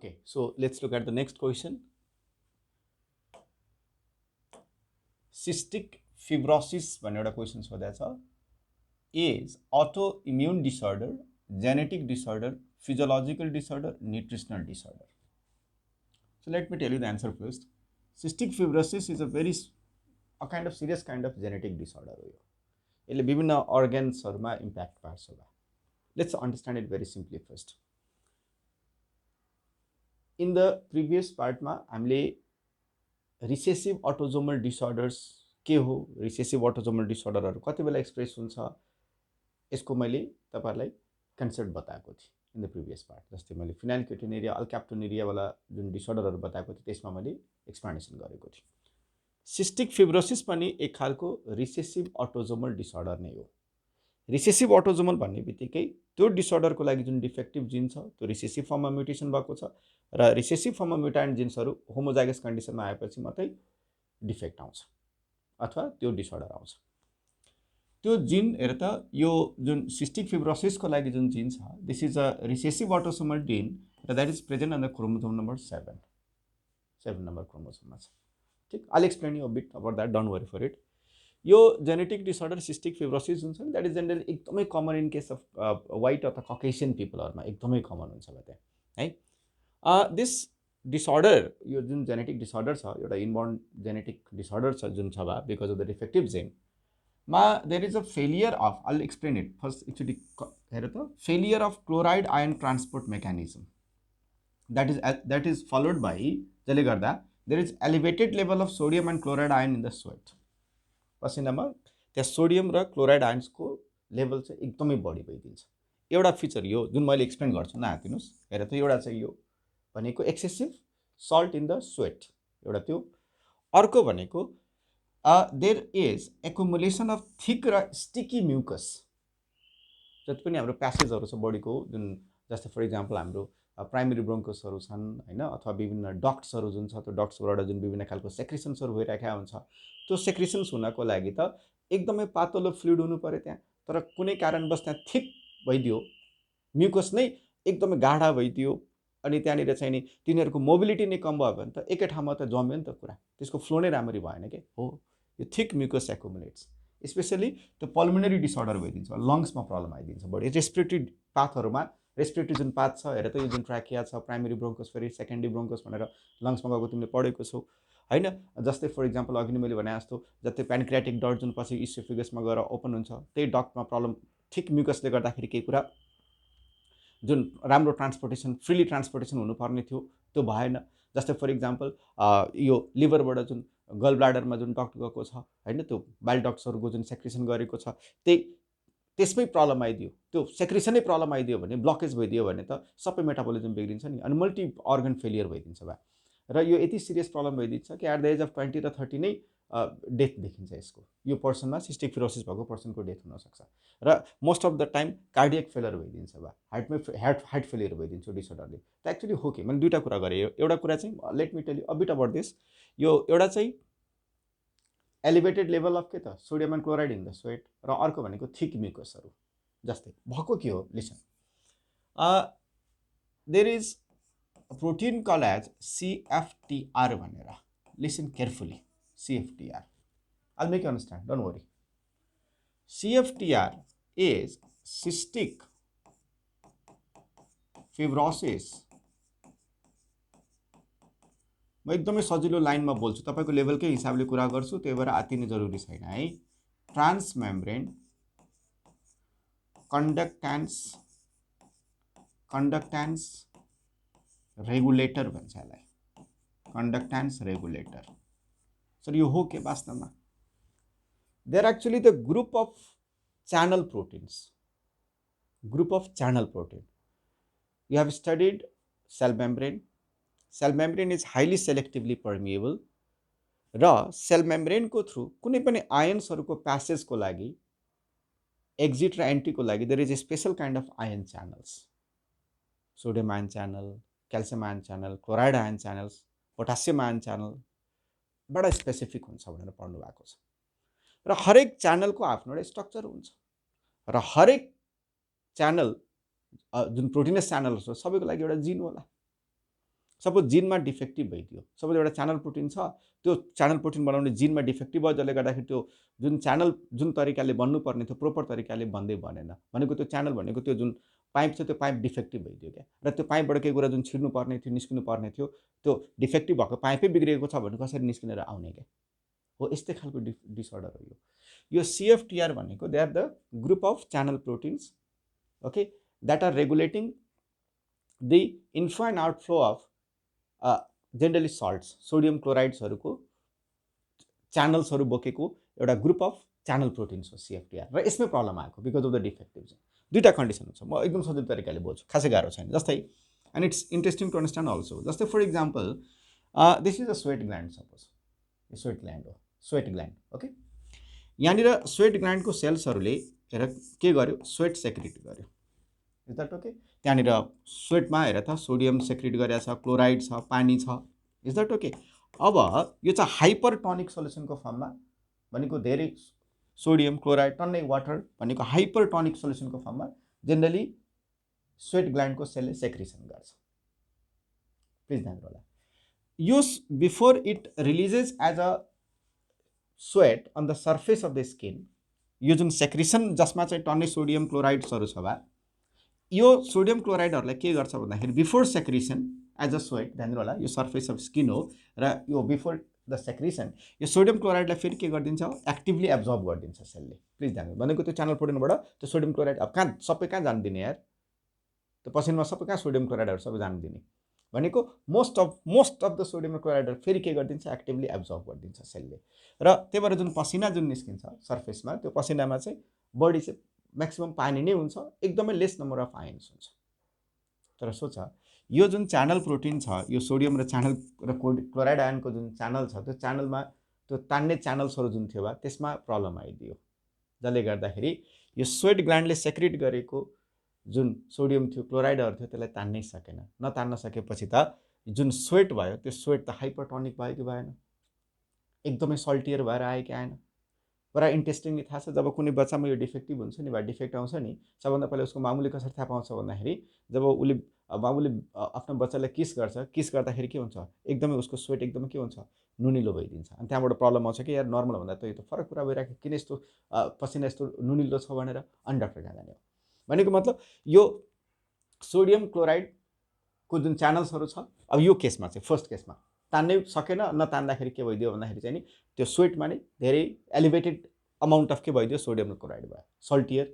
Okay, so let's look at the next question. Cystic fibrosis भन्ने एउटा question सोधेको छ. Is autoimmune disorder, genetic disorder, physiological disorder, nutritional disorder? So let me tell you the answer first. Cystic fibrosis is a kind of serious kind of genetic disorder हो. यसले विभिन्न organsहरुमा impact पार्छ होला. Let's understand it very simply first. In the previous part मा हामीले recessive autosomal disorders के हो, recessive autosomal disorderहरु कति बेला एक्सप्रेस हुन्छ यसको मैले तपाईहरुलाई कन्सेप्ट बताएको थिए इन द प्रिभियस पार्ट. जस्तै मैले फिनाइलकेटोनुरिया, अल्काप्टोनुरिया वाला जुन डिसअर्डरहरु बताएको थिए त्यसमा मैले एक्सप्लेनेसन गरेको थिए. सिस्टिक फिब्रोसिस पनि एक खालको रिसेसिभ अटोजोमल डिसअर्डर नै हो. रिसेसिभ अटोजोमल भन्ने बित्तिकै त्यो डिसअर्डरको लागि जुन डिफेक्टिभ जिन छ त्यो रिसेसिभ फर्ममा म्युटेसन भएको छ र रिसेसिभ फर्ममा म्युटान्ट जिन्सहरु होमोजाइगस कन्डिसनमा आएपछि मात्रै डिफेक्ट आउँछ अथवा त्यो डिसअर्डर आउँछ. त्यो जिन हेर त यो जुन सिस्टिक फिब्रोसिसको लागि जुन जिन छ this is a recessive autosomal gene र that is present on the chromosome number 7 number क्रोमोसोममा छ. ठीक, I will explain you a bit about that, don't worry for it. यो जेनेटिक डिसअर्डर सिस्टिक फिब्रोसिस जुन छ नि that is generally एकदमै common in case of white अथवा Caucasian पिपलहरुमा एकदमै कमन हुन्छ त्यहाँ है. दिस डिसअर्डर यो जुन जेनेटिक डिसअर्डर छ एउटा इनबोर्न जेनेटिक डिसअर्डर छ जुन छ because of the defective gene मा there is a failure of, I will explain it first. Actually here त failure of chloride ion transport mechanism that is followed by जसले गर्दा there is elevated level of sodium and chloride ion in the sweat. पसिनामा त्यहाँ sodium र chloride आयन्सको level चाहिँ एकदमै बढी भइदिन्छ. एउटा feature यो जुन मैले एक्सप्लेन गर्छु नआतिनुस्. हेर त एउटा चाहिँ यो भनेको excessive salt in the sweat एउटा त्यो. अर्को भनेको there is accumulation of thick र स्टिकी म्युकस. जति पनि हाम्रो प्यासेजहरु छ बडीको जुन जस्तै फर इक्जाम्पल हाम्रो प्राइमरी ब्रोन्कसहरु छन् हैन अथवा विभिन्न डक्ट्सहरु जुन छ त्यो डक्ट्सबाट जुन विभिन्न खालको सेक्रेसन्सहरु भइरहेका हुन्छ त्यो सेक्रेसन्स हुनको लागि त एकदमै पातलो फ्लुइड हुनु पर्यो त्यहाँ. तर कुनै कारणवश त्यहाँ थिक भइदियो, म्युकस नै एकदमै गाढा भइदियो अनि त्यहाँनिर चाहिँ नि तिनीहरुको मोबिलिटी नै कम भयो भने त एकै ठाउँमा त जम्यो नि त कुरा, त्यसको फ्लो नै राम्ररी भएन के हो. यो थिक म्युकस एक्युमुलेट्स, स्पेशली त्यो पल्मोनरी डिसअर्डर भइदिन्छ, लङ्समा प्रब्लम आइदिन्छ बढी. रेस्पिरेटरी पाथहरुमा रेस्पिरेटरी जुन पाथ छ हेर त यो जुन ट्र्याकिया छ, प्राइमरी ब्रोन्कस फेरि सेकेन्डरी ब्रोन्कस भनेर लङ्समा गएको तिमीले पढेको छौ हैन. जस्तै फर इक्जाम्पल अघि नै मैले भने जस्तो जस्तै प्यानक्रियाटिक डक्ट जुन पछि इसोफेगसमा गएर ओपन हुन्छ त्यही डक्टमा प्रब्लम थिक म्युकसले गर्दाखेरि केही कुरा जुन राम्रो ट्रान्सपोर्टेसन फ्रीली ट्रान्सपोर्टेसन हुनुपर्ने थियो त्यो भएन. जस्तै फर इक्जाम्पल यो लिभरबाट जुन गल ब्लाडरमा जुन डक्ट गएको छ हैन त्यो बाइल डक्ट्सहरुको जुन सेक्रेसन गरेको छ त्यसमै प्रब्लम आइदियो, त्यो सेक्रेसनै प्रब्लम आइदियो भने ब्लकेज भइदियो भने त सबै मेटाबोलिजम बिग्रिन्छ नि अनि मल्टी अर्गन फेलियर भइदिन्छ बा. र यो यति सिरियस प्रब्लम भइदिन्छ कि एट द एज अफ 20 र 30 नै डेथ देखिन्छ यसको. यो पर्सनमा सिस्टिक फिब्रोसिस भएको पर्सनको डेथ हुन सक्छ र most of the time cardiac failure भइदिन्छ बा, हार्ट फेलियर भइदिन्छ डिसअर्डरले. त एक्चुअली हो कि मैले दुईटा कुरा गरे. एउटा कुरा चाहिँ let me tell you a bit about this. यो एउटा चाहिँ एलिभेटेड लेभल अफ के त sodium and chloride in the sweat र अर्को भनेको थिक म्युकसहरु. जस्तै भएको के हो listen, there is a protein called as CFTR भनेर. Listen carefully. CFTR. I'll make you understand. Don't worry. CFTR is cystic fibrosis. म एकदमै सजिलो लाइनमा बोल्छु, तपाईको लेभलकै हिसाबले कुरा गर्छु, त्यही भएर आतिने जरुरी छैन है. ट्रान्स मेम्ब्रेन conductance रेगुलेटर भन्छ यसलाई. Conductance regulator. सर यो हो के वास्तवमा? They are actually the group of channel proteins. Group of channel protein. You have studied cell membrane. Cell membrane is highly selectively permeable. र सेल मेम्ब्रेन को through कुनै पनि आयन्सहरुको प्यासेज को लागि एक्जिट र एन्ट्री को लागि there is a special kind of ion channels. Sodium ion channel, calcium ion channel, chloride ion channels, potassium ion channel बडा स्पेसिफिक हुन्छ भनेर पढ्नु भएको छ. र हरेक च्यानलको आफ्नो एउटा स्ट्रक्चर हुन्छ र हरेक च्यानल जुन प्रोटिनस च्यानल छ सबैको लागि एउटा जिन होला. सपोज जिनमा डिफेक्टिभ भइदियो, सपोज एउटा च्यानल प्रोटिन छ, त्यो च्यानल प्रोटिन बनाउने जिनमा डिफेक्टिभ भयो, जसले गर्दाखेरि त्यो जुन च्यानल जुन तरिकाले बन्नुपर्ने थियो प्रोपर तरिकाले बन्दै बनेन, भनेको त्यो च्यानल भनेको त्यो जुन पाइप छ त्यो पाइप डिफेक्टिभ भइदियो क्या, र त्यो पाइपबाट केही कुरा जुन छिर्नु पर्ने थियो निस्किनु पर्ने थियो त्यो डिफेक्टिभ भएको पाइपै बिग्रिएको छ भने कसरी निस्किनेर आउने क्या हो, यस्तै खालको डिसअर्डर हो यो CFTR भनेको they are the group of channel proteins okay that are regulating the inflow and outflow of generally salts sodium क्लोराइड्सहरूको च्यानल्सहरू बोकेको एउटा ग्रुप अफ च्यानल प्रोटिन्स हो CFTR, र यसमै प्रब्लम आएको बिकज अफ द डिफेक्टिभ चाहिँ दुईवटा कन्डिसन हुन्छ। म एकदम सजिलो तरिकाले बोल्छु, खासै गाह्रो छैन। जस्तै and it's interesting to understand also, जस्तै for example this is a sweat gland, suppose यो स्वेट ग्ल्यान्ड हो, स्वेट ग्ल्यान्ड ओके। यहाँनिर स्वेट ग्ल्यान्डको सेल्सहरूले हेर के गर्यो, स्वेट सेक्रिट गर्यो, इज द्याट ओके। त्यहाँनिर स्वेटमा हेर त सोडियम सेक्रिट गरेको छ, क्लोराइड छ, पानी छ, इज द्याट ओके। अब यो चाहिँ हाइपरटोनिक सोल्युसनको फर्ममा, भनेको धेरै सोडियम क्लोराइड टन्नै वाटर भनेको हाइपरटोनिक सोल्युसनको फर्ममा जेनरली स्वेट ग्ल्यान्डको सेलले सेक्रिसन गर्छ। प्लिज ध्यान होला, यो before it releases as a sweat on the surface of the skin, यो जुन सेक्रिसन जसमा चाहिँ टन्नै सोडियम क्लोराइड्सहरू छ भए, यो सोडियम क्लोराइडहरूलाई के गर्छ भन्दाखेरि बिफोर सेक्रिसन एज अ स्वेट, ध्यान होला यो सर्फेस अफ स्किन हो, र यो बिफोर द सेक्रिसन यो सोडियम क्लोराइडलाई फेरि के गरिदिन्छ, एक्टिभली एब्जर्ब गरिदिन्छ सेलले। प्लिज ध्यान, भनेको त्यो च्यानल प्रोटिनबाट त्यो सोडियम क्लोराइड अब कहाँ सबै कहाँ जानु दिने यार, त्यो पसिनामा सबै कहाँ सोडियम क्लोराइडहरू सबै जानु दिने, भनेको मोस्ट अफ द सोडियम क्लोराइडहरू फेरि के गरिदिन्छ, एक्टिभली एब्जर्ब गरिदिन्छ सेलले, र त्यही भएर जुन पसिना जुन निस्किन्छ सर्फेसमा, त्यो पसिनामा चाहिँ बडी चाहिँ म्याक्सिमम पानी नै हुन्छ, एकदमै लेस नम्बर अफ आयन्स हुन्छ। तर सोच यो जुन च्यानल प्रोटिन छ, यो सोडियम र च्यानल र क्लोराइड आयनको जुन च्यानल छ, त्यो च्यानलमा त्यो तान्ने च्यानल्सहरू जुन थियो बा त्यसमा प्रब्लम आइदियो, जसले गर्दाखेरि यो स्वेट ग्ल्यान्डले सेक्रिट गरेको जुन सोडियम थियो क्लोराइडहरू थियो त्यसलाई तान्नै सकेन। नतान्न सकेपछि त जुन स्वेट भयो त्यो स्वेट त हाइपरटोनिक भयो कि भएन, एकदमै सल्टियर भएर आयो कि आएन। बडा इन्ट्रेस्टिङली थाहा छ, जब कुनै बच्चामा यो डिफेक्टिभ हुन्छ नि, डिफेक्ट आउँछ नि, सबभन्दा पहिला उसको मामुली कसरी थाहा पाउँछ भन्दाखेरि जब उसले मामुली आफ्नो बच्चालाई किस गर्दाखेरि के हुन्छ, एकदमै उसको स्वेट एकदमै के हुन्छ, नुनिलो भइदिन्छ, अनि त्यहाँबाट प्रब्लम आउँछ कि यार नर्मल भन्दा त यो त फरक कुरा भइरहेको, किन यस्तो पसिना यस्तो नुनिलो छ भनेर, अनि डाक्टर कहाँ जाने हो। भनेको मतलब यो सोडियम क्लोराइडको जुन च्यानल्सहरू छ, अब यो केसमा चाहिँ फर्स्ट केसमा तान्नै सकेन, नतान्दाखेरि के भइदियो भन्दाखेरि चाहिँ नि त्यो स्वेटमा नि धेरै एलिभेटेड अमाउन्ट अफ के भइदियो, सोडियम क्लोराइड भयो, सल्टियर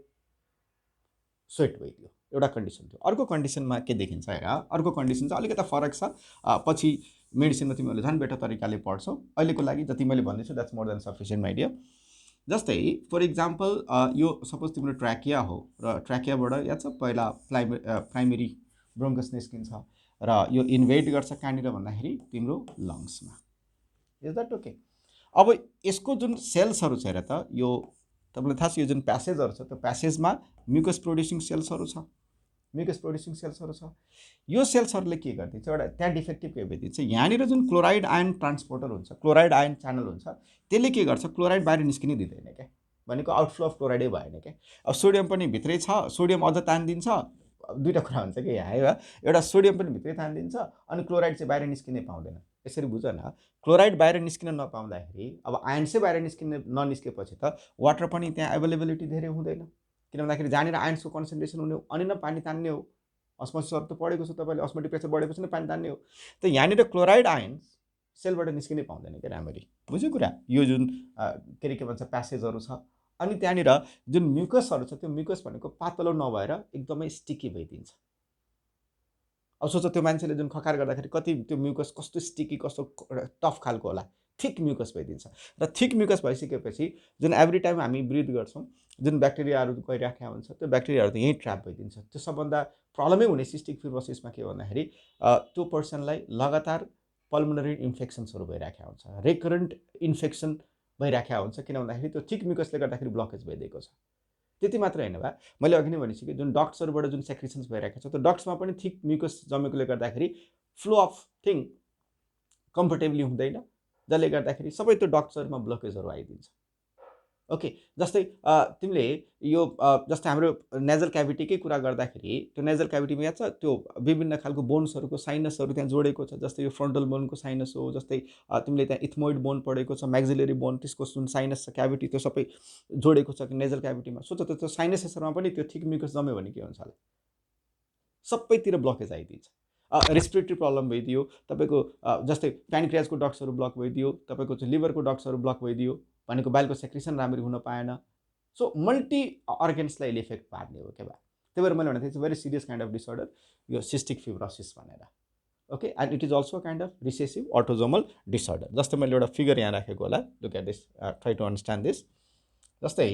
स्वेट भइदियो, एउटा कन्डिसन थियो। अर्को कन्डिसनमा के देखिन्छ हेर, अर्को कन्डिसन चाहिँ अलिकति फरक छ, पछि मेडिसिनमा तिमीहरूले झन् बेटर तरिकाले पढ्छौ, अहिलेको लागि जति मैले भन्दैछु that's more than sufficient my dear. जस्तै फर इक्जाम्पल यो सपोज तिम्रो ट्र्याकिया हो, र ट्र्याकियाबाट या चाहिँ पहिला प्राइमेरी ब्रोङ्कस निस्किन्छ, र यो इन्भेड गर्छ कहाँनिर भन्दाखेरि तिम्रो लङ्समा, इज द्याट ओके। अब यसको जुन सेल्सहरू छ हेर त, यो तपाईँलाई थाहा छ यो जुन प्यासेजहरू छ, त्यो प्यासेजमा म्युकस प्रोड्युसिङ सेल्सहरू छ, यो सेल्सहरूले के गरिदिन्छ, एउटा त्यहाँ डिफेक्टिभ के भइदिन्छ, यहाँनिर जुन क्लोराइड आयन ट्रान्सपोर्टर हुन्छ, क्लोराइड आयन च्यानल हुन्छ, त्यसले के गर्छ, क्लोराइड बाहिर निस्किनै दिँदैन क्या, भनेको आउटफ्लो अफ क्लोराइडै भएन क्या। अब सोडियम पनि भित्रै छ, सोडियम अझ तानिदिन्छ, दुईवटा कुरा हुन्छ कि यहाँ है, एउटा सोडियम पनि भित्रै तानिदिन्छ, अनि क्लोराइड चाहिँ बाहिर निस्किनै पाउँदैन। यसरी बुझ न, क्लोराइड बाहिर निस्किन नपाउँदाखेरि अब आयन्सै बाहिर ननिस्केपछि त वाटर पनि त्यहाँ एभाइलेबिलिटी धेरै हुँदैन, किन भन्दाखेरि जहाँनिर आयन्सको कन्सन्ट्रेसन हुने हो अनि न पानी तान्ने हो, अस्मोसिसहरू त पढेको छ तपाईँले, अस्मोटिक प्रेसर बढेपछि नै पानी तान्ने हो, त यहाँनिर क्लोराइड आयन्स सेलबाट निस्किनै पाउँदैन क्या राम्ररी, बुझ्यो कुरा। यो जुन के भन्छ प्यासेजहरू छ, अनि त्यहाँनिर जुन म्युकसहरू छ, त्यो म्युकस भनेको पातलो नभएर एकदमै स्टिकी भइदिन्छ। अब सोच त्यो मान्छेले जुन खकार गर्दाखेरि कति त्यो म्युकस कस्तो स्टिकी, कस्तो टफ खालको होला, थिक म्युकस भइदिन्छ, र थिक म्युकस भइसकेपछि जुन एभ्री टाइम हामी ब्रिथ गर्छौँ, जुन ब्याक्टेरियाहरू गइराखेको हुन्छ, त्यो ब्याक्टेरियाहरू त यहीँ ट्र्याप भइदिन्छ। त्यो सबभन्दा प्रब्लमै हुने सिस्टिक फिब्रोसिसमा के भन्दाखेरि त्यो पर्सनलाई लगातार पल्मोनरी इन्फेक्सन्सहरू भइराखेको हुन्छ, रेकरेन्ट इन्फेक्सन भइराखेको हुन्छ, किन भन्दाखेरि त्यो थिक म्युकसले गर्दाखेरि ब्लकेज भइदिएको छ। त्यति मात्र होइन बा, मैले अघि नै भनिसकेँ, जुन डक्ट्सहरूबाट जुन सेक्रिसन्स भइरहेको छ, त्यो डक्ट्समा पनि थिक म्युकस जमेकोले गर्दाखेरि फ्लो अफ थिङ कम्फर्टेबली हुँदैन, जसले गर्दाखेरि सबै त्यो डक्ट्सहरूमा ब्लकेजहरू आइदिन्छ। ओके, जस्तै तिमीले यो जस्तै हाम्रो नेजल क्याभिटीकै कुरा गर्दाखेरि त्यो नेजल क्याभिटीमा याद छ त्यो विभिन्न खालको बोन्सहरूको साइनसहरू त्यहाँ जोडेको छ। जस्तै यो फ्रन्टल बोनको साइनस हो, जस्तै तिमीले त्यहाँ इथमोइड बोन पढेको छ, म्याक्सिलरी बोन, त्यसको जुन साइनस छ क्याभिटी त्यो सबै जोडेको छ कि नेजल क्याभिटीमा। सोच त त्यो साइनसेसहरूमा पनि त्यो थिक म्युकस जम्यो भने के हुन्छ होला, सबैतिर ब्लकेज आइदिन्छ। रेस्पिरेटरी प्रब्लम भइदियो तपाईँको, जस्तै प्यानक्रियाजको डक्ट्सहरू ब्लक भइदियो, तपाईँको चाहिँ लिभरको डक्ट्सहरू ब्लक भइदियो भनेको बाइलको सेक्रेसन राम्ररी हुन पाएन। सो मल्टी अर्गन्सलाई यसले इफेक्ट पार्ने हो क्या भए। त्यही भएर मैले भनेको थिएँ very serious kind of disorder यो सिस्टिक फिब्रोसिस भनेर। Okay, and it is also kind of recessive autosomal disorder. जस्तै मैले एउटा फिगर यहाँ राखेको होला, look at this, try to understand this. जस्तै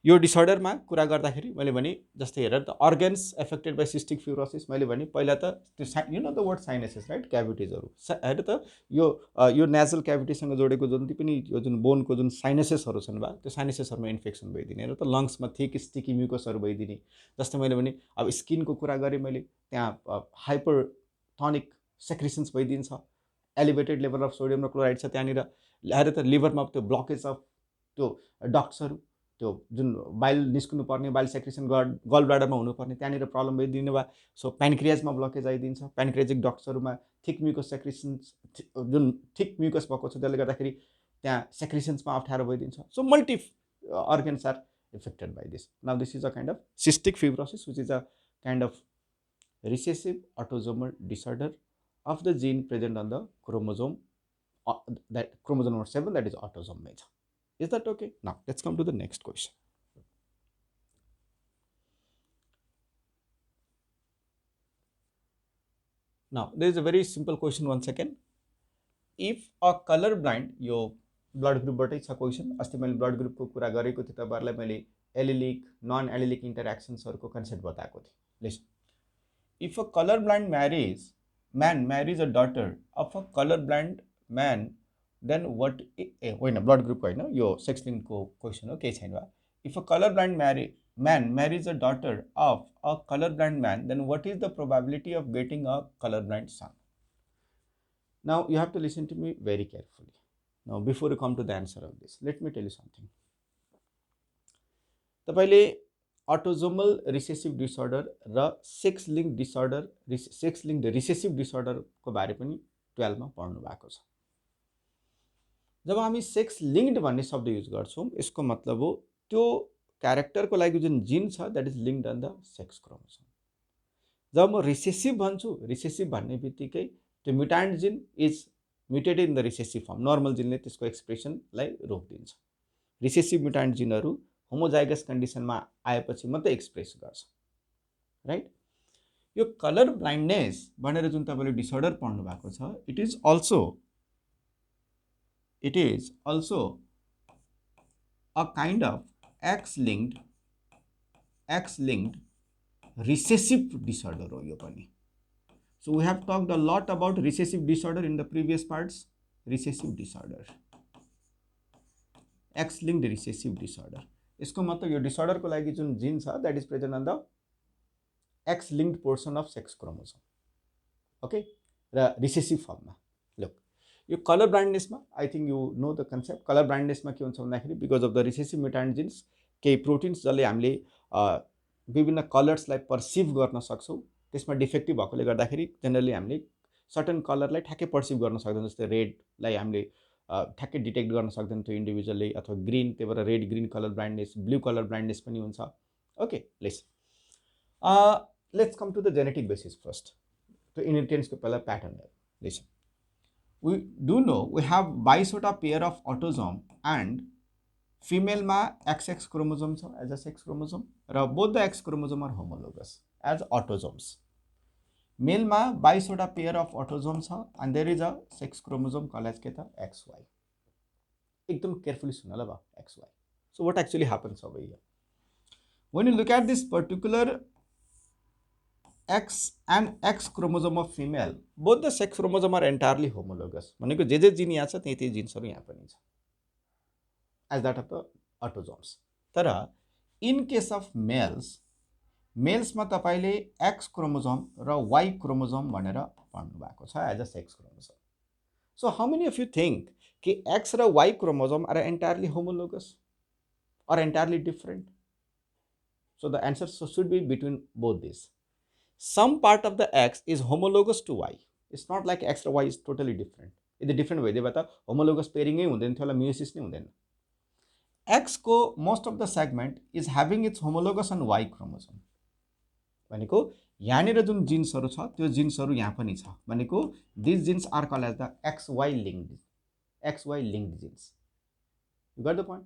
यो डिसअर्डरमा कुरा गर्दाखेरि मैले भने जस्तै हेर त organs affected by cystic fibrosis. मैले भने पहिला त त्यो you know the word sinuses right, क्याभिटिजहरू। हेर त यो नेजल क्याभिटीसँग जोडेको जति पनि यो जुन बोनको जुन साइनसेसहरू छन् बा, त्यो साइनसेसहरूमा इन्फेक्सन भइदिने। हेर त लङ्समा थिक स्टिकी म्युकसहरू भइदिने। जस्तै मैले भने अब स्किनको कुरा गरेँ मैले, त्यहाँ हाइपरटोनिक सेक्रेसन्स भइदिन्छ, एलिभेटेड लेभल अफ सोडियम र क्लोराइड छ त्यहाँनिर। हेर त लिभरमा त्यो ब्लकेज अफ त्यो डक्ट्सहरू, त्यो जुन बाइल निस्कनु पर्ने, बाइल सेक्रेसन गल ब्लाडरमा हुनुपर्ने, त्यहाँनिर प्रब्लम भइदिने वा। सो प्यानक्रियाजमा ब्लकेज आइदिन्छ, प्यानक्रियाजिक डक्ट्सहरूमा थिक म्युकस सेक्रेसन्स, जुन थिक म्युकस भएको छ त्यसले गर्दाखेरि त्यहाँ सेक्रेसन्समा अप्ठ्यारो भइदिन्छ। So multi organs are affected by this. Now this is a kind of cystic fibrosis which is a kind of recessive autosomal disorder of the gene present on the chromosome, that chromosome number 7, that is autosome major. Is that okay? Now let's come to the next question. Now there is a very simple question once again. If a color blind, यो blood ग्रुपबाटै छ question. अस्ति मैले blood ग्रुपको कुरा गरेको थिएँ, तपाईँहरूलाई मैले एलिलिक नन एलिलिक इन्टरेक्सन्सहरूको कन्सेप्ट बताएको थिएँ। Listen, if a colour blind man marries a daughter of a color blind man, then what, होइन ब्लड ग्रुपको होइन, यो सेक्स लिङ्कको क्वेसन हो, केही छैन बा। If a colour blind man marries a daughter of a color blind man, then what is the probability of getting a color blind son? Now you have to listen to me very carefully. Now before you come to the answer of this, let me tell you something. तपाईँले autosomal recessive disorder र sex linked disorder, sex linked recessive डिसअर्डरको बारे पनि 12 मा पढ्नु भएको छ। जब हामी सेक्स लिङ्क्ड भन्ने शब्द युज गर्छौँ, यसको मतलब हो त्यो क्यारेक्टरको लागि जुन जिन छ that is linked on the sex chromosome. जब म रिसेसिभ भन्छु, रिसेसिभ भन्ने बित्तिकै त्यो mutant gene is mutated in the recessive form, normal जिनले त्यसको एक्सप्रेसनलाई रोकिदिन्छ। रिसेसिभ म्युटान्ट जिनहरू होमोजाइगस कन्डिसनमा आएपछि मात्रै एक्सप्रेस गर्छ, राइट। यो कलर ब्लाइन्डनेस भनेर जुन तपाईँले डिसअर्डर पढ्नु भएको छ, it is also a kind of X-linked recessive disorder हो यो पनि। So we have talked a lot about recessive disorder in the previous parts. Recessive disorder, X-linked recessive disorder, यसको मतलब यो डिसअर्डर को लागि जुन जिन छ that is present on the X-linked portion of sex chromosome, okay, र recessive फर्ममा। Look, यो कलर ब्लाइन्डनेसमा I think you know the concept. Colour ब्लाइन्डनेसमा के हुन्छ भन्दाखेरि because of the recessive mutant genes, केही प्रोटिन्स जसले हामीले विभिन्न कलर्सलाई पर्सिभ गर्न सक्छौँ, त्यसमा डिफेक्टिभ भएकोले गर्दाखेरि जेनरली हामीले सर्टन कलरलाई ठ्याक्कै पर्सिभ गर्न सक्दैन। जस्तै रेडलाई हामीले ठ्याक्कै डिटेक्ट गर्न सक्दैन त्यो इन्डिभिजुअलले, अथवा ग्रिन, त्यही भएर red green colour blindness, blue colour blindness पनि हुन्छ। Okay, let's come to the genetic basis first. त्यो इनहेरिटेन्सको पहिला प्याटर्न हेरौँ। Listen, we do know we have 22 pair of autosome and female मा XX chromosome छ as a sex chromosome, र both the X chromosome are homologous as autosomes. Male मा 22 pair of autosome छ and there is a sex chromosome called as के त XY। एकदम carefully सुन ल बा, XY। So what actually happens over here? When you look at this particular X and X chromosome of female, both the sex chromosome are entirely homologous। भनेको जे जिन यहाँ छ त्यही जिन्सहरू यहाँ पनि छ as that of the autosomes। तर in case of मेल्समा तपाईले X क्रोमोसोम र Y क्रोमोसोम भनेर पढ्नु भएको छ as a sex chromosome। So how many of you think कि X र Y chromosome are entirely homologous or entirely different? So the answer should be between both these. Some part of the X is homologous to Y. It's not like X र Y is totally different. यदि different भइदियो त homologous पेयरिङै हुँदैन थियो होला, meiosis नै हुँदैन. X को most of the segment is having its homologous on Y chromosome. भनेको यहाँनिर जुन जिन्सहरू छ त्यो जिन्सहरू यहाँ पनि छ. भनेको these genes are called as the XY linked genes. You got the point?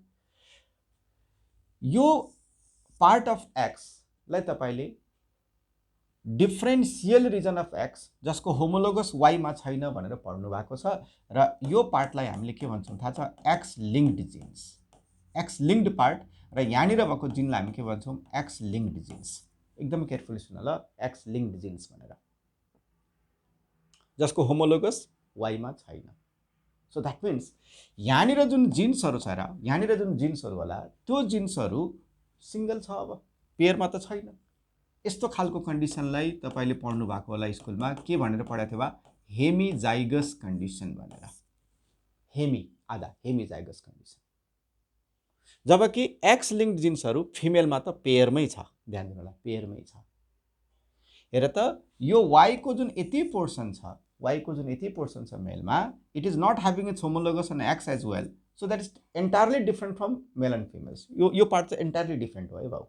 यो पार्ट अफ X लाई तपाईले डिफरेन्शियल रिजन अफ X जसको होमोलोगस Y मा छैन भनेर पढ्नु भएको छ र यो पार्टलाई हामीले के भन्छौं थाहा छ? X linked genes. X linked part र यहाँनिर भएको जिनलाई हामी के भन्छौं? X linked genes. एकदम केयरफुली सुन ल, X linked genes भनेर, जसको होमोलोगस Y मा छैन. So that means यहाँनिर जुन जिन्सहरू छ र यहाँनिर जुन जिन्सहरू होला त्यो जिन्सहरू सिंगल छ, अब पेयरमा त छैन. यस्तो खालको कन्डिसनलाई तपाईले पढ्नु भएको होला स्कुलमा. के भनेर पढाएको थियो? हेमिजाइगस कन्डिसन भनेर. हेमिजाइगस कन्डिसन. जबकि एक्स लिङ्क्ड जिन्सहरू फिमेलमा त पेयरमै छ. ध्यान दिनु होला, पेयरमै छ. हेर त, यो Y को जुन यति पोर्सन छ, मेलमा, it is not having its homologous on X as well. So that is entirely different from male and females. यो पार्ट चाहिँ एन्टायरली डिफरेन्ट हो है बाउ.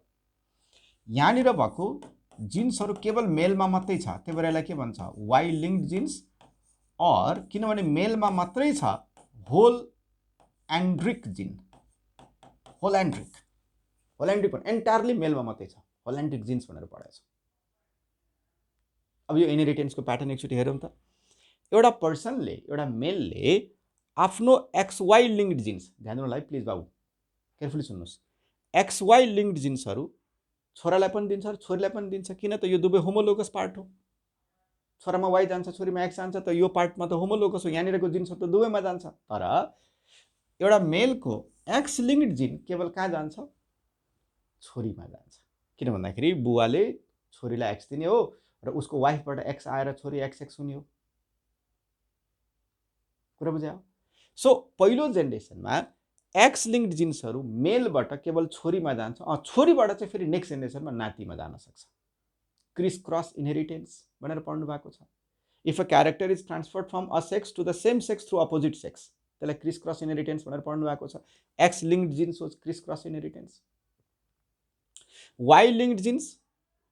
यहाँनिर भएको जिन्सहरू केवल मेलमा मात्रै छ, त्यही भएर यसलाई के भन्छ? Y linked jeans. अर किनभने मेलमा मात्रै छ, होल एन्ड्रिक जिन. होल एन्ड्रिक एन्टायरली मेलमा मात्रै छ, होल एन्ड्रिक जिन्स भनेर पढाएको छ. अब यो इनहेरिटेन्सको प्याटर्न एकचोटि हेरौँ त. एउटा पर्सनले, एउटा मेलले आफ्नो XY लिङ्क्ड जिन्स, ध्यान दिनु होला है प्लिज बाबु, केयरफुली सुन्नुहोस्, XY लिङ्क्ड जिन्सहरू छोरालाई पनि दिन्छ र छोरीलाई पनि दिन्छ. किन त? यो दुवै होमोलोगस पार्ट हो. छोरामा Y जान्छ, छोरीमा X जान्छ, त यो पार्टमा त होमोलोगस हो, यहाँनिरको जिन्सहरू त दुवैमा जान्छ. तर एउटा मेलको X लिङ्क्ड जिन केवल कहाँ जान्छ? छोरीमा जान्छ. किन भन्दाखेरि बुवाले छोरीलाई X दिने हो र उसको वाइफबाट X आएर छोरी XX हुने हो. कुरा बुझ्यौ? सो पहिलो जेनेरेसनमा X लिङ्क्ड जिन्सहरू मेलबाट केवल छोरीमा जान्छ, छोरीबाट चाहिँ फेरि नेक्स्ट जेनेरेसनमा नातिमा जान सक्छ. क्रिस क्रस इनहेरिटेन्स भनेर पढ्नु भएको छ. If a character is transferred from a sex to the same sex through opposite sex, त्यसलाई क्रिस क्रस इनहेरिटेन्स भनेर पढ्नु भएको छ. X लिङ्क्ड जिन्स हो criss cross inheritance. Y linked genes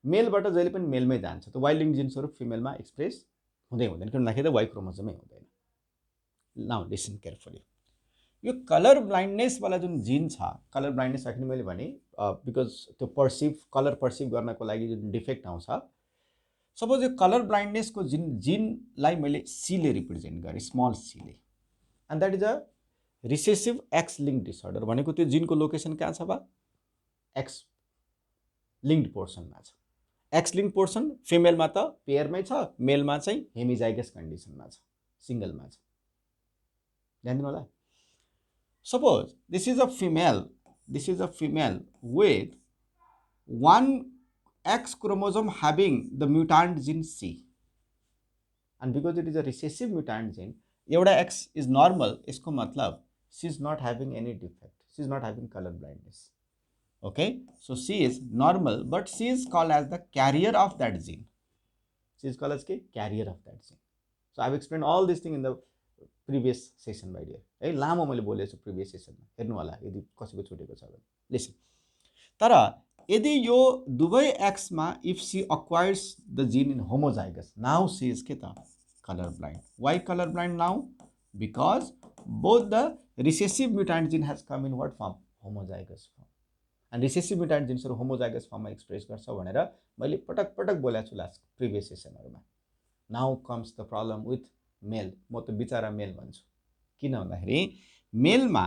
मेलबाट जहिले पनि मेलमै जान्छ. त Y लिङ्क्ड जिन्सहरू फिमेलमा एक्सप्रेस हुँदैन, किन भन्दाखेरि त Y क्रोमोजोमै हुँदैन. Now listen carefully. यो कलर ब्लाइन्डनेस वाला जुन जिन छ, कलर ब्लाइन्डनेस राख्ने मैले भने बिकज त्यो कलर पर्सिभ गर्नको लागि जुन डिफेक्ट आउँछ. सपोज यो कलर ब्लाइन्डनेसको जिनलाई मैले C ले रिप्रेजेन्ट गरेँ, स्मल C ले, and that is a recessive X linked disorder. भनेको त्यो जिनको लोकेसन कहाँ छ बा? X लिङ्क्ड पोर्सनमा छ. X लिङ्क्ड पोर्सन फिमेलमा त पेयरमै छ, मेलमा चाहिँ हेमिजाइगस कन्डिसनमा छ, सिङ्गलमा छ. ध्यान दिनु होला. Suppose this is a female with one X chromosome having the mutant gene C, and because it is a recessive mutant gene, एउटा X is normal. इसको मतलब she is not having any defect, she is not having color blindness. Okay, so she is normal, but she is called as the carrier of that gene. She is called as the carrier of that gene. So I have explained all this thing in the previous session भाइ dear है. लामो मैले बोलेको छु previous सेसनमा, हेर्नु होला यदि कसैको छुटेको छ भने. लिसन, तर यदि यो दुवै एक्समा if she acquires the gene in homozygous, now she is के त colour blind. Why colour blind now? Because both the recessive mutant gene has come in what form? Homozygous form. And recessive mutant जिन्सहरू homozygous फर्ममा express गर्छ भनेर मैले पटक पटक बोलेको छु लास्ट प्रिभियस सेसनहरूमा. Now comes the problem with male. म त बिचारा मेल भन्छु. किन भन्दाखेरि मेलमा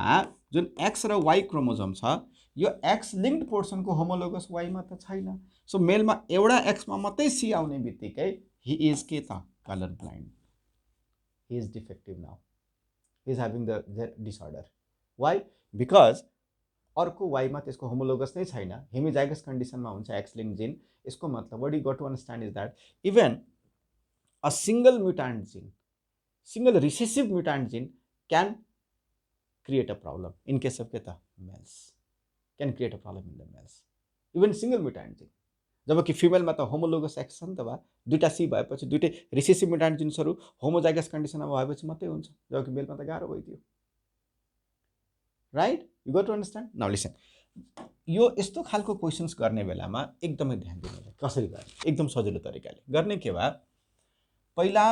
जुन X र Y क्रोमोजोम छ, यो X लिङ्क्ड पोर्सनको होमोलोगस Y मा त छैन. सो मेलमा एउटा X मा मात्रै C आउने बित्तिकै ही इज के त colour blind. He is defective now. He is having the disorder. Why? Because अर्को Y मा त्यसको होमोलोगस नै छैन, हेमिजाइगस कन्डिसनमा हुन्छ X लिङ्क्ड जिन. यसको मतलब what you got to understand is that even a single mutant gene single recessive mutant gene can create a problem in case of males, can create a problem in the males, even single mutant gene. जबकि फिमेलमा त homologous x छ नि त बा, दुईटा C भएपछि दुईटै recessive mutant जिन्सहरू होमोजाइगस कन्डिसनमा भएपछि मात्रै हुन्छ, जबकि मेलमा त गाह्रो भइदियो, right? You got to understand? Now listen, यो यस्तो खालको क्वेसन्स गर्ने बेलामा एकदमै ध्यान दिनु, कसरी गर्ने एकदम सजिलो तरिकाले गर्ने के भए, पहिला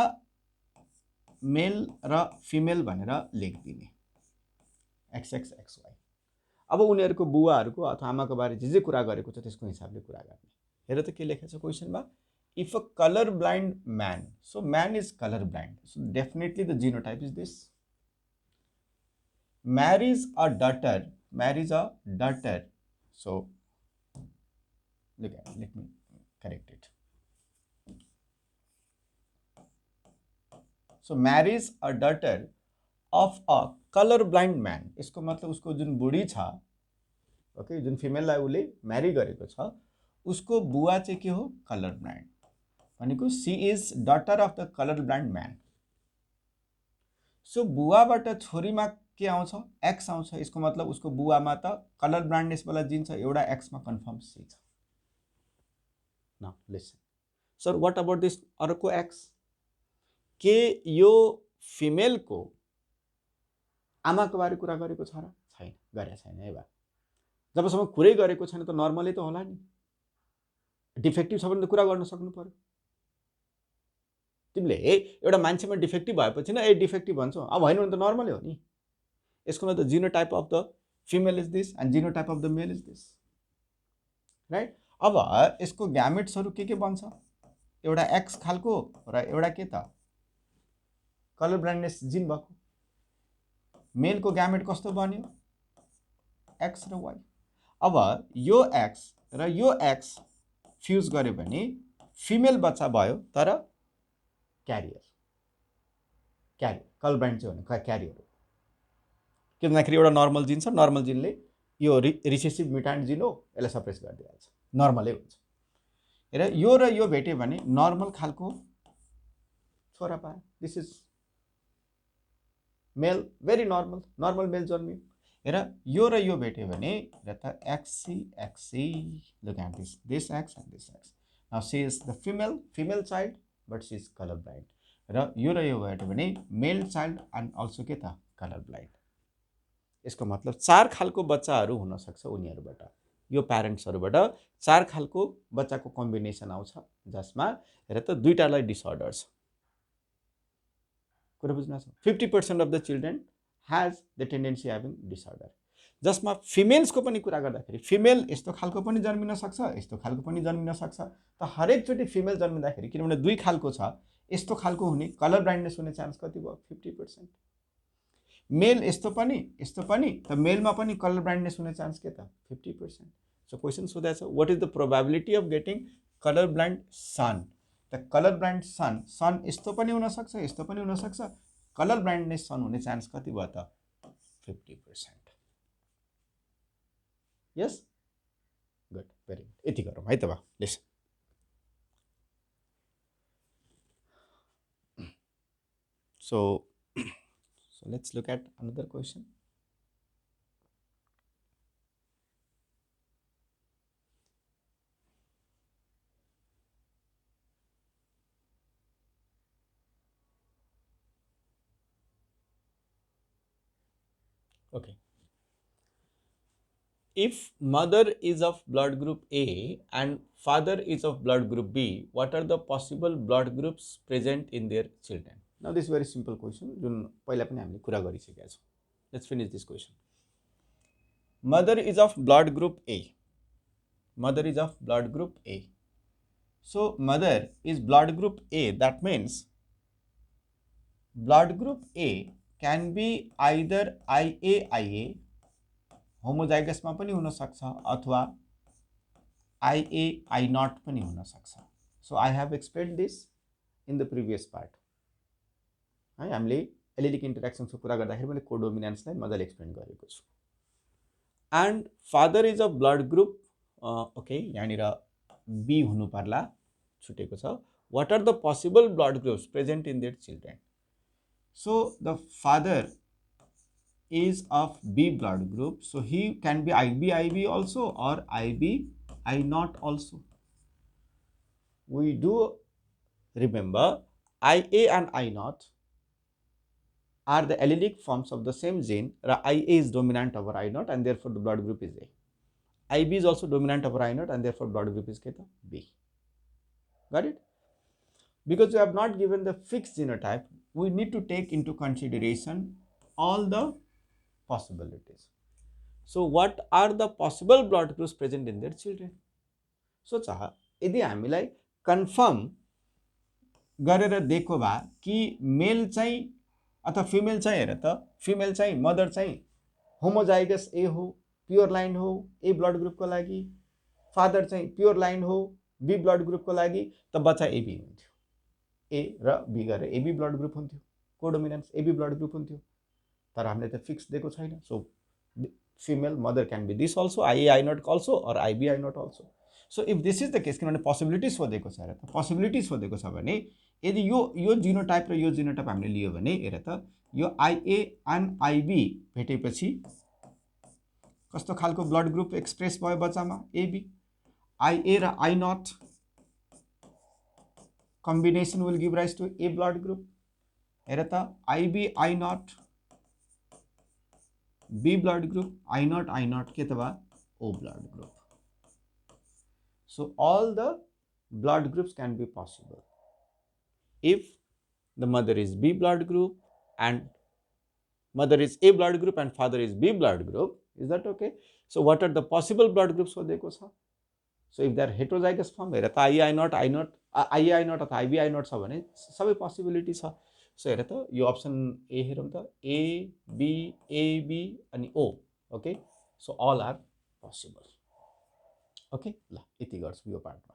मेल र फिमेल भनेर लेखिदिने XX XY। अब उनीहरूको बुवाहरूको अथवा आमाको बारे जे कुरा गरेको छ त्यसको हिसाबले कुरा गर्ने। हेर त के लेखेको छ क्वेसनमा, if a colour blind man, so man is colour blind, so definitely the genotype is this, marries a daughter, so look at, let me correct it, so marries a daughter of a color blind man, यसको मतलब उसको जुन बुढी छ, okay, जुन फिमेललाई उसले marry गरेको छ उसको बुवा चाहिँ के हो, कलर ब्लाइन्ड, भनेको she is daughter of the colour blind man. So बुवाबाट छोरीमा के आउँछ, एक्स आउँछ, यसको मतलब उसको बुवामा त कलर ब्लाइन्डनेस वाला जिन छ, एउटा एक्समा कन्फर्म सी छ। Now listen sir, what about this अर्को एक्स, के यो फिमेलको आमाको बारे कुरा गरेको छ र छैन, गरेको छैन है बा, जबसम्म कुरै गरेको छैन त नर्मलै त होला नि, डिफेक्टिभ छ भने त कुरा गर्न सक्नु पर्यो। तिमीले एउटा मान्छेमा डिफेक्टिभ भएपछि न ए डिफेक्टिभ भन्छौ, अब होइन भने त नर्मलै हो नि। यसको मतलब genotype of the female is this and genotype of the male is this, right? अब यसको ग्यामेट्सहरू के बन्छ, एउटा एक्स खालको र एउटा के त कलर ब्लाइन्डनेस जिन भएको। मेलको ग्यामेट कस्तो बन्यो, एक्स र वाई। अब यो एक्स र यो एक्स फ्युज गर्यो भने फिमेल बच्चा भयो, तर क्यारियर, कलर ब्लाइन्ड चाहिँ भने क्यारियर हो, के भन्दाखेरि एउटा नर्मल जिन छ, नर्मल जिनले यो रिसेसिभ म्युटान्ट जिन हो, यसलाई सप्रेस गरिदिइहाल्छ, नर्मलै हुन्छ। हेर यो र यो भेट्यो भने नर्मल खालको छोरा पायो, this is male, very normal male जन्मियो। हेर यो र यो भेट्यो भने हेर त एक्सी, look at this X and this X, now she is the female child but she is colour blind, र यो भेट्यो भने मेल चाइल्ड एन्ड अल्सो के त कलर ब्लाइन्ड। यसको मतलब चार खालको बच्चाहरू हुन सक्छ उनीहरूबाट, यो प्यारेन्ट्सहरूबाट चार खालको बच्चाको कम्बिनेसन आउँछ, जसमा हेर त दुईटालाई डिसअर्डर छ, कुरा बुझ्नु छ। 50% of the children has the tendency having disorder, जसमा फिमेल्सको पनि कुरा गर्दाखेरि फिमेल यस्तो खालको पनि जन्मिन सक्छ, यस्तो खालको पनि जन्मिन सक्छ। त हरेकचोटि फिमेल जन्मिँदाखेरि किनभने दुई खालको छ, यस्तो खालको हुने कलर ब्लाइन्डनेस हुने चान्स कति भयो, 50%। मेल यस्तो पनि त मेलमा पनि कलर ब्लाइन्डनेस हुने चान्स के त 50%। सो क्वेसन सोधेको छ, what is the probability of getting colour blind son, त कलर ब्लाइन्ड सन यस्तो पनि हुन सक्छ, यस्तो पनि हुन सक्छ, कलर ब्लाइन्डनेस सन हुने चान्स कति भयो त 50%। यस, गुड, भेरी गुड, यति गरौँ है त बा। Listen, so let's look at another question. Okay, if mother is of blood group A and father is of blood group B, what are the possible blood groups present in their children? Now this is very simple question, जुन पहिला पनि हामीले कुरा गरिसकेका छौँ। Let's finish this question. Mother is of blood group A, mother is of blood group A, so mother is blood group A, that means blood group A can be either IA होमोजाइगसमा पनि हुन सक्छ अथवा IA I0 पनि हुन सक्छ। So I have explained this in the previous part है, हामीले allylic इन्टरेक्सनको कुरा गर्दाखेरि मैले कोडोमिनेन्सलाई मजाले एक्सप्लेन गरेको छु। And father is a blood group, okay, यहाँनिर बी हुनु पर्ला, छुटेको छ। What are the possible blood groups present in their children? So the father is of B blood group, so he can be IB also or IB I naught also. We do remember IA and I naught are the allelic forms of the same gene. IA is dominant over I naught and therefore the blood group is A. IB is also dominant over I naught and therefore blood group is B. Got it? Because we have not given the fixed genotype, we need to take into consideration all the possibilities. So what are the possible blood groups present in their children? So यदि हामीलाई confirm गरेर दिएको भए कि मेल चाहिँ अथवा female चाहिँ हेर त फिमेल चाहिँ मदर चाहिँ होमोजाइगस ए हो, प्योर लाइन हो ए ब्लड ग्रुपको लागि, फादर चाहिँ प्योर लाइन हो बी ब्लड ग्रुपको लागि, त बच्चा एबी हुन्थ्यो। ए र बी गरेर एबी ब्लड ग्रुप हुन्थ्यो, कोडोमिनेन्स एबी ब्लड ग्रुप हुन्थ्यो। तर हामीले त फिक्स दिएको छैन। So female mother can be this also, I not also or IB I not also. So if this is the case, किनभने possibilities सोधेको छ हेर त, possibilities सोधेको छ भने यदि यो जीनोटाइप र यो जीनोटाइप हामीले लियो भने हेर त यो IA and IB भेटेपछि कस्तो खालको ब्लड ग्रुप एक्सप्रेस भयो बच्चामा AB, IA र I not combination will give rise to A blood group. हेर त IB I not B blood group, I not के त भयो O blood group. So all the blood groups can be possible if the mother is B blood group and mother is A blood group and father is B blood group. Is that okay? So what are the possible blood groups for देखो छ? So if they are heterozygous form, हेर त I not अथवा IB I not छ भने सबै possibility छ. So हेर त यो अप्सन ए हेरौँ त A B अनि O. Okay, so all are possible. Okay, ल यति गर्छु यो पार्टमा।